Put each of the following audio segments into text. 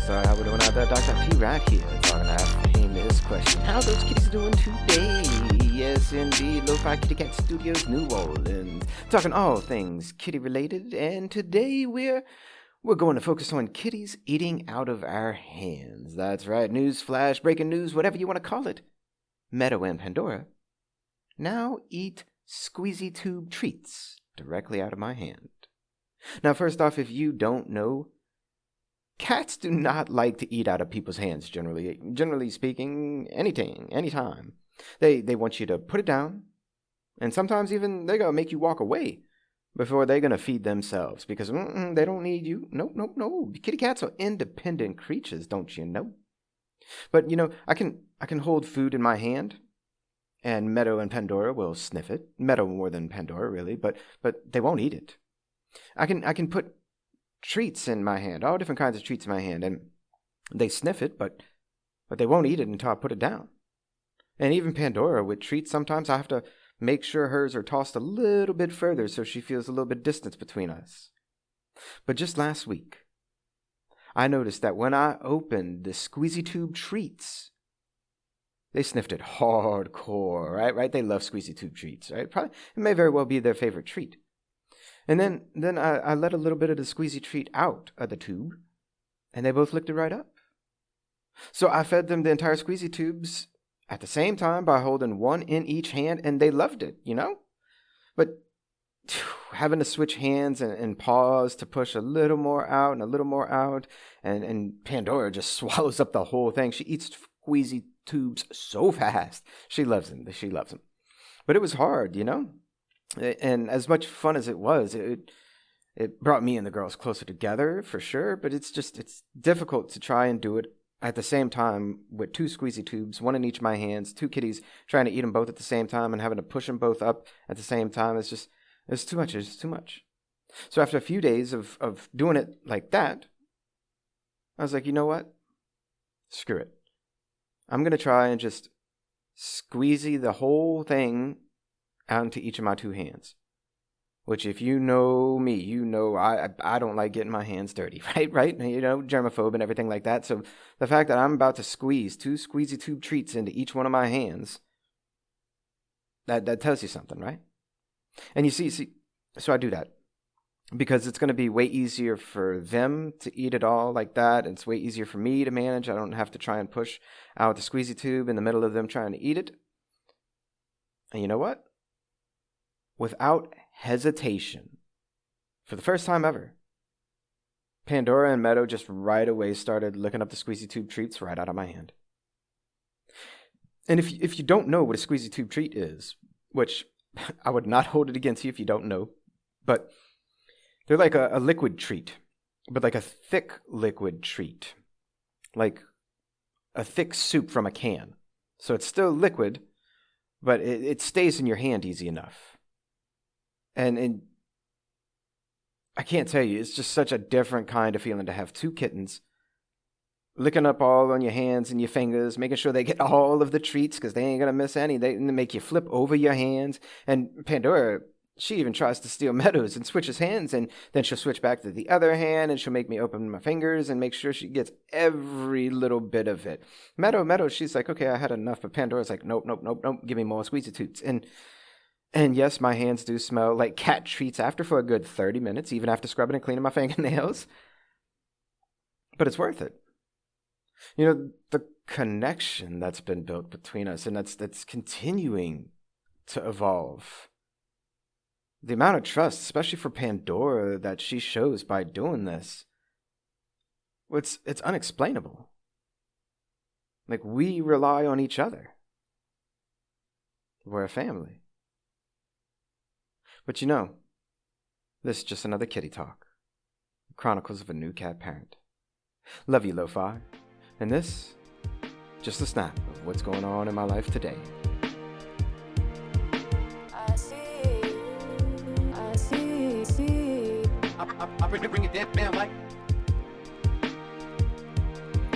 So how we doing out there? Dr. P right here, talking about famous question. How those kitties doing today? Yes, indeed. Lofi Kitty Cat Studios, New Orleans. Talking all things kitty related, and today we're going to focus on kitties eating out of our hands. That's right. News flash, breaking news, whatever you want to call it. Meadow and Pandora now eat squeezy tube treats directly out of my hand. Now, first off, if you don't know, cats do not like to eat out of people's hands generally. Generally speaking, anytime. They want you to put it down, and sometimes even they're going to make you walk away before they're going to feed themselves because they don't need you. No. Kitty cats are independent creatures, don't you know? But, I can hold food in my hand, and Meadow and Pandora will sniff it. Meadow more than Pandora, really, but they won't eat it. I can put treats in my hand, all different kinds of treats in my hand, and they sniff it, but they won't eat it until I put it down. And even Pandora with treats, sometimes I have to make sure hers are tossed a little bit further so she feels a little bit distance between us. But just last week, I noticed that when I opened the squeezy tube treats, they sniffed it hardcore, right? They love squeezy tube treats, right? Probably, it may very well be their favorite treat. And then I let a little bit of the squeezy treat out of the tube, and they both licked it right up. So I fed them the entire squeezy tubes at the same time by holding one in each hand, and they loved it, But having to switch hands and paws to push a little more out and a little more out, and Pandora just swallows up the whole thing. She eats squeezy tubes so fast. She loves them. But it was hard, And as much fun as it was, it brought me and the girls closer together for sure. But it's difficult to try and do it at the same time with two squeezy tubes, one in each of my hands, two kitties trying to eat them both at the same time and having to push them both up at the same time. It's too much. It's too much. So after a few days of doing it like that, I was like, you know what? Screw it. I'm going to try and just squeezy the whole thing out into each of my two hands. Which, if you know me, I don't like getting my hands dirty, right? Germaphobe and everything like that. So the fact that I'm about to squeeze two squeezy tube treats into each one of my hands, that tells you something, right? And you see, so I do that because it's going to be way easier for them to eat it all like that. And it's way easier for me to manage. I don't have to try and push out the squeezy tube in the middle of them trying to eat it. And you know what? Without hesitation, for the first time ever, Pandora and Meadow just right away started licking up the squeezy tube treats right out of my hand. And if you don't know what a squeezy tube treat is, which I would not hold it against you if you don't know, but they're like a liquid treat, but like a thick liquid treat, like a thick soup from a can. So it's still liquid, but it stays in your hand easy enough. And I can't tell you, it's just such a different kind of feeling to have two kittens licking up all on your hands and your fingers, making sure they get all of the treats because they ain't going to miss any. They make you flip over your hands. And Pandora, she even tries to steal Meadow's and switches hands, and then she'll switch back to the other hand, and she'll make me open my fingers and make sure she gets every little bit of it. Meadow, she's like, okay, I had enough. But Pandora's like, nope, give me more squeezy toots. And yes, my hands do smell like cat treats after for a good 30 minutes, even after scrubbing and cleaning my fingernails. But it's worth it. The connection that's been built between us, and that's continuing to evolve. The amount of trust, especially for Pandora, that she shows by doing this, it's unexplainable. Like, we rely on each other. We're a family. But this is just another kitty talk. Chronicles of a New Cat Parent. Love you, Lofi. And this, just a snap of what's going on in my life today. I see. I bring it down like.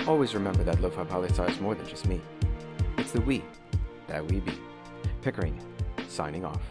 Always remember that Lofi Poli Sci is more than just me. It's the we that we be. Pickering, signing off.